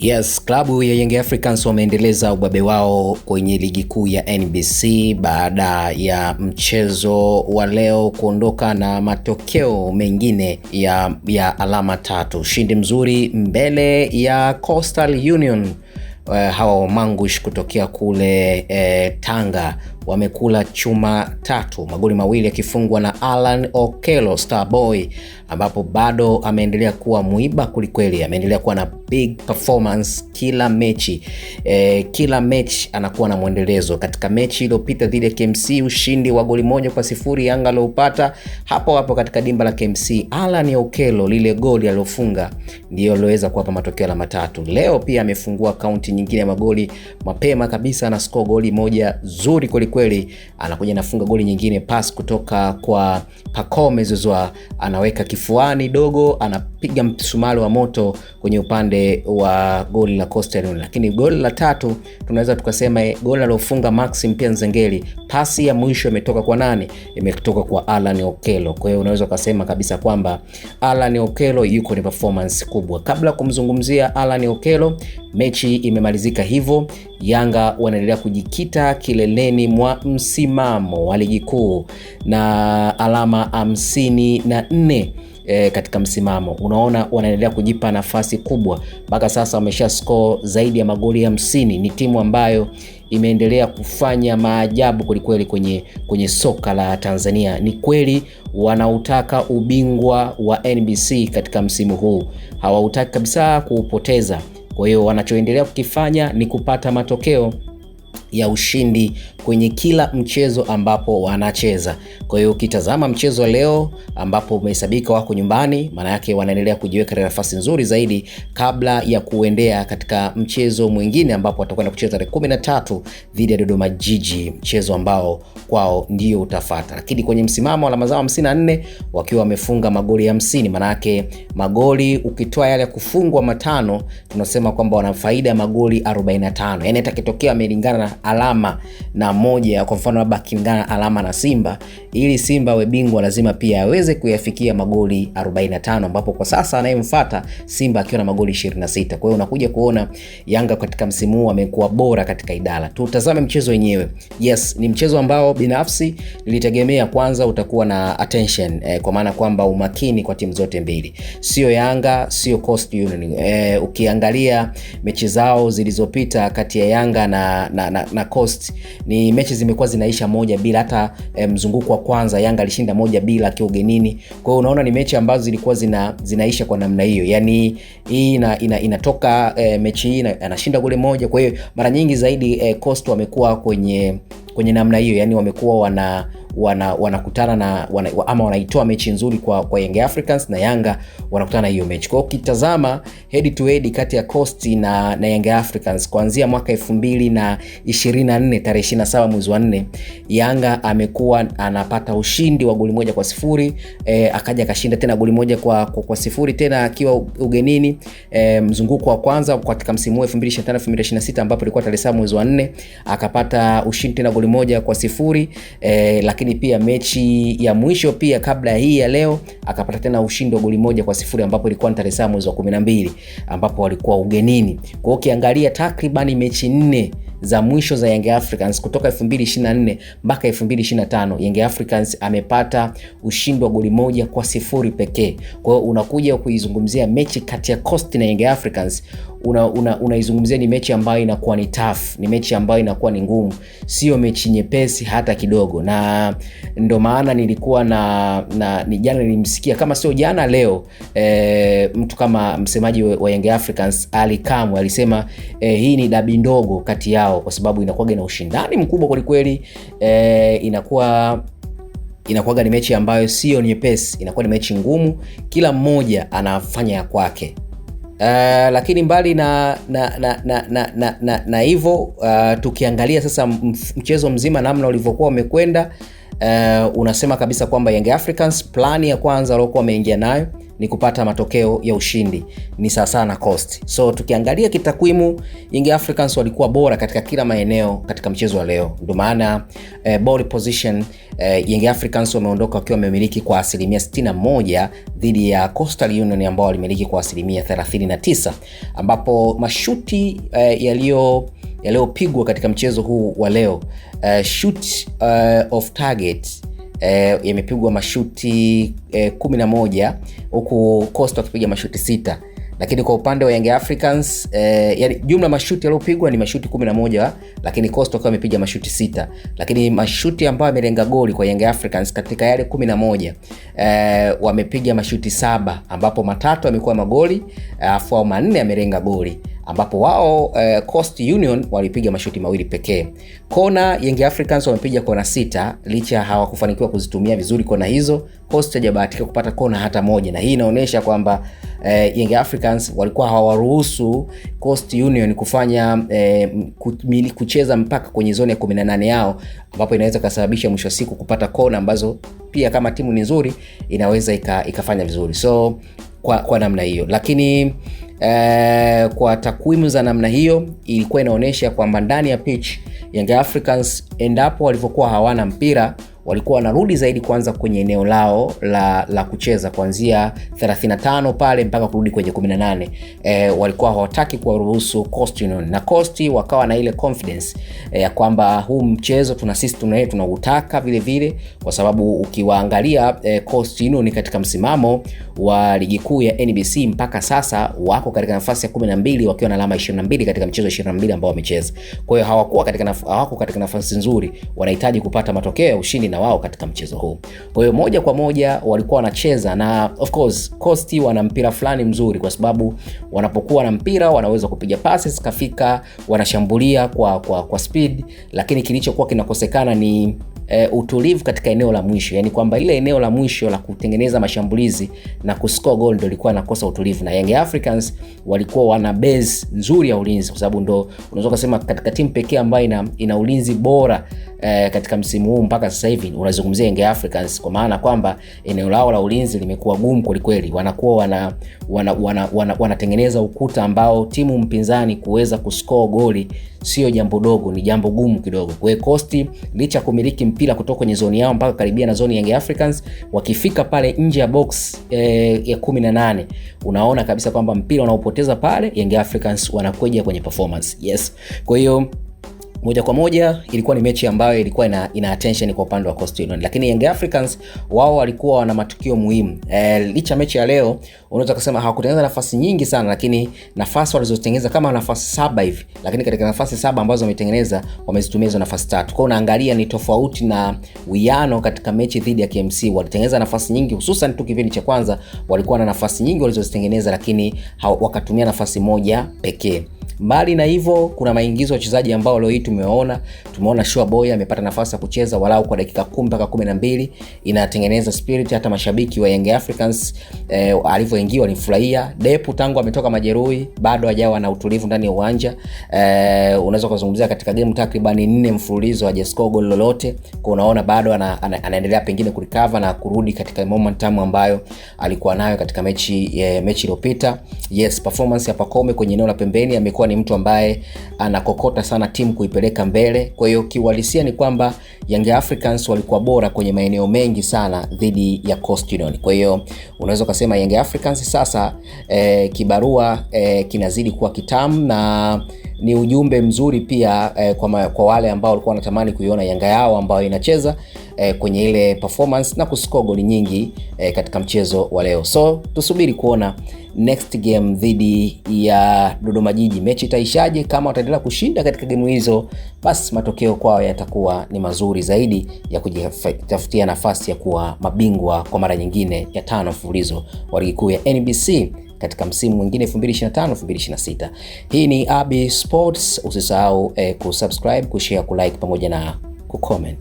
Yes, klabu ya Young Africans wameendeleza ubabe wao kwenye ligi kuu ya NBC baada ya mchezo wa leo kuondoka na matokeo mengine ya alama tatu. Ushindi mzuri mbele ya Coastal Union. Hawa Mangush kutokea kule Tanga wamekula chuma tatu, magoli mawili yakifungwa na Alan Okello Starboy, ambapo bado ameendelea kuwa muiba kulikweli. Ameendelea kuwa na big performance kila mechi. Kila mechi anakuwa na mwendelezo. Katika mechi iliyopita dhidi ya KMC, ushindi wa goli 1-0 Yanga aliopata hapo katika dimba la KMC. Alan Okello, lile goli alilofunga ndio liloweza kuwapa matokeo la matatu. Leo pia amefungua kaunti nyingine ya magoli mapema kabisa, na score goli moja zuri kweli. Anakuja nafunga goli nyingine, pass kutoka kwa Pacome Zouzoua, anaweka kifuani dogo, anapiga msumali wa moto kwenye upande wa goli la Coastal Union. Lakini goli la tatu tunaweza tukasema goli alilofunga Maxim pia Nzengeli, pasi ya mwisho imetoka kwa nani? Imetoka kwa Alan Okello. Kwa hiyo unaweza kusema kabisa kwamba Alan Okello yuko ni performance kubwa. Kabla kumzungumzia Alan Okello, mechi imemalizika hivyo. Yanga wanaendelea kujikita kileleni mwa msimamo wa ligi kuu na alama 54 katika msimamo. Unaona wanaendelea kujipa nafasi kubwa. Mpaka sasa wamesha score zaidi ya magoli 50. Ni timu ambayo imeendelea kufanya maajabu kweli kwenye soka la Tanzania. Ni kweli wanautaka ubingwa wa NBC katika msimu huu. Hawautaki kabisa kuupoteza. Kwa hiyo wanachoendelea kukifanya ni kupata matokeo ya ushindi kwenye kila mchezo ambapo wanacheza. Kwa hiyo ukitazama mchezo leo ambapo umehesabika wako nyumbani, maana yake wanaendelea kujiweka katika nafasi nzuri zaidi kabla ya kuendea katika mchezo mwingine ambapo watakwenda kucheza tarehe 13 dhidi ya Dodoma Jiji, mchezo ambao kwao ndio utafuata. Lakini kwenye msimamo alama zao 54 wakiwa wamefunga magoli 50, maana yake magoli ukitoa yale ya kufungwa matano, tunasema kwamba wana faida ya magoli 45. Yaani itakitokea amelingana na alama na moja, kwa mfano labda kingana alama na Simba, ili Simba awe bingwa lazima pia aweze kuyafikia magoli 45, ambapo kwa sasa anayemfuata Simba akiwa na magoli 26. Kwa hiyo unakuja kuona Yanga katika msimu huu amekuwa bora katika idara. Tutazame mchezo wenyewe. Yes, ni mchezo ambao binafsi nilitegemea kwanza utakuwa na attention, kwa maana kwamba umakini kwa timu zote mbili. Sio Yanga, sio Coastal Union. Ukiangalia mechi zao zilizopita kati ya Yanga na Coast, ni mechi zimekuwa zinaisha 1-0. Hata mzunguko wa kwanza Yanga alishinda 1-0 akiwa ugenini. Kwa hiyo unaona ni mechi ambazo zilikuwa zinaisha kwa namna hiyo. Yaani hii inatoka mechi hii anashinda goli moja. Kwa hiyo mara nyingi zaidi Coast wamekuwa kwenye namna hiyo. Yaani wamekuwa wanakutana na ama wanaitoa mechi nzuri kwa Young Africans, na Yanga wanakutana hiyo mechi. Kwa hiyo ukitazama head to head kati ya Coast na Young Africans kuanzia mwaka 2024 tarehe 27 mwezi wa 4, Yanga amekuwa anapata ushindi wa goli 1-0, akaja akashinda tena goli 1-0 tena akiwa ugenini. Mzunguko wa kwanza katika msimu wa 2025-2026 ambapo ilikuwa tarehe 7 mwezi wa 4, akapata ushindi tena goli 1-0. Lakini pia mechi ya mwisho pia kabla hii ya leo akapata tena ushindi wa goli 1-0 ambapo ilikuwa ni tarehe 7 mwezi wa 12 ambapo walikuwa ugenini. Kwa hiyo ukiangalia takriban mechi 4 za mwisho za Young Africans kutoka 2024 mpaka 2025, Young Africans amepata ushindi wa goli 1-0 pekee. Kwa hiyo unakuja kuizungumzia mechi kati ya Coast na Young Africans, unaizungumzia ni mechi ambayo inakuwa ni tough, ni mechi ambayo inakuwa ni ngumu, sio mechi nyepesi hata kidogo. Na ndio maana nilikuwa ni jana nilimsikia, kama sio jana leo, mtu kama msemaji wa Young Africans Ali Kamwe alisema hii ni dabi ndogo kati yao, kwa sababu inakuwa na ushindani mkubwa kweli. Inakuwa ni mechi ambayo sio nyepesi, inakuwa ni mechi ngumu, kila mmoja anafanya ya kwake. Lakini mbali na hivyo, tukiangalia sasa mchezo mzima namna ulivyokuwa umekwenda, unasema kabisa kwamba Young Africans plani ya kwanza walikuwa wameingia nayo ni kupata matokeo ya ushindi, ni sawa na Coast. So tukiangalia kitakwimu, Young Africans walikuwa bora katika kila maeneo katika mchezo wa leo. Ndio maana ball position Young Africans wameondoka wakiwa wamemiliki kwa 61% dhidi ya Coastal Union ambao walimiliki kwa 39%, ambapo mashuti yaliyopigwa katika mchezo huu wa leo, shoot of target yamepigwa mashuti 11 huku Coastal wakipiga mashuti 6. Lakini kwa upande wa Young Africans yani jumla mashuti yaliyopigwa ni mashuti 11, lakini Coastal kwa wamepiga mashuti 6. Lakini mashuti ambayo yamelenga goli kwa Young Africans katika yale 11 wamepiga mashuti 7, ambapo matatu yamekuwa magoli afu 4 yamelenga goli, ambapo wao Coast Union walipiga mashuti 2 pekee. Kona Young Africans wamepiga kona 6, licha hawakufanikiwa kuzitumia vizuri kona hizo. Coast hajabahatika kupata kona hata moja, na hii inaonyesha kwamba Young Africans walikuwa hawaruhusu Coast Union kufanya kucheza mpaka kwenye zone ya 18 yao, ambapo inaweza kusababisha mwisho siku kupata kona ambazo pia kama timu ni nzuri inaweza ikafanya vizuri. So kwa namna hiyo, lakini kwa takwimu za namna hiyo ilikuwa inaonyesha kwamba ndani ya pitch Young Africans endapo walivyokuwa hawana mpira walikuwa wanarudi zaidi kwanza kwenye eneo lao la kucheza kuanzia 35 pale mpaka kurudi kwenye 18. Walikuwa hawataki kuwaruhusu Coast Union, na Coast wakawa na ile confidence ya kwamba huu mchezo tunautaka vile vile, kwa sababu ukiwaangalia Coast Union katika msimamo wa ligi kuu ya NBC mpaka sasa wako katika nafasi ya 12 wakiwa na alama 22 katika mchezo 22 ambao wamecheza. Kwa hiyo hawako katika nafasi nzuri, wanahitaji kupata matokeo ya ushindi na wao katika mchezo huu. Kwa hiyo moja kwa moja walikuwa wanacheza, na of course Coast wana mpira fulani mzuri, kwa sababu wanapokuwa na mpira wanaweza kupiga passes kafika, wanashambulia kwa speed, lakini kilichokuwa kinakosekana ni utulivu katika eneo la mwisho, yani kwamba ile eneo la mwisho la kutengeneza mashambulizi na kuscore goal ndio lilikuwa nakosa utulivu, na Young Africans walikuwa wana base nzuri ya ulinzi, kwa sababu ndio unaweza kusema katika timu pekee ambayo ina ulinzi bora katika msimu huu mpaka sasa hivi unazungumzia Young Africans, kwa maana kwamba eneo lao la ulinzi limekuwa gumu kweli. Wanakuwa wanatengeneza ukuta ambao timu mpinzani kuweza kuscore goli sio jambo dogo, ni jambo gumu kidogo. Kwa hiyo Coast licha kumiliki mpira kutoka kwenye zone yao mpaka karibia na zone ya Young Africans, wakifika pale nje ya box ya 18 unaona kabisa kwamba mpira unaopoteza pale Young Africans wanakuja kwenye performance. Yes. Kwa hiyo moja kwa moja ilikuwa ni mechi ambayo ilikuwa ina attention kwa upande wa Coast Union, lakini Young Africans wao walikuwa wana matukio muhimu. Licha mechi ya leo unaweza kusema hawakutengeneza nafasi nyingi sana, lakini nafasi walizotengeneza kama nafasi 7 hivi, lakini katika nafasi 7 ambazo wametengeneza wamezitumia hizo nafasi 3. Kwa hiyo unaangalia ni tofauti na wiano katika mechi dhidi ya KMC. Walitengeneza nafasi nyingi, hususan tu kipindi cha kwanza walikuwa na nafasi nyingi walizozitengeneza, lakini wakatumia nafasi moja pekee. Mbali na hivyo kuna maingizo ya wachezaji ambao leo hii tumeona Sure Boy amepata nafasi ya kucheza walau kwa dakika 10 mpaka 12, inatengeneza spirit. Hata mashabiki wa Young Africans alivyoingia walifurahia. Depu tangu ametoka majeruhi bado hajawa na utulivu ndani ya uwanja. Unaweza kuzungumzia katika game takriban 4 mfululizo hajascore goal lolote, kwa unaona bado anaendelea pengine kurecover na kurudi katika momentum ambayo alikuwa nayo katika mechi iliyopita. Yes, performance ya Pacome kwenye eneo la pembeni amekuwa ni mtu ambaye anakokota sana timu kuipeleka mbele. Kwa hiyo kiuhalisia ni kwamba Young Africans walikuwa bora kwenye maeneo mengi sana dhidi ya Coast Union. Kwa hiyo unaweza kusema Young Africans sasa kibarua kinazidi kuwa kitamu, na ni ujumbe mzuri pia kwa wale ambao walikuwa wanatamani kuiona Yanga yao ambayo inacheza kwenye ile performance na kuscore goli nyingi katika mchezo wa leo. So tusubiri kuona next game dhidi ya Dodoma Jiji mechi itaishaje. Kama wataendelea kushinda katika game hizo, basi matokeo kwao yatakuwa ni mazuri zaidi ya kujitafutia nafasi ya kuwa mabingwa kwa mara nyingine ya 5 mfululizo wa ligi kuu ya NBC katika msimu mwingine 2025-2026. Hii ni Abi Sports. Usisahau kusubscribe, kushare, kulike pamoja na kucomment.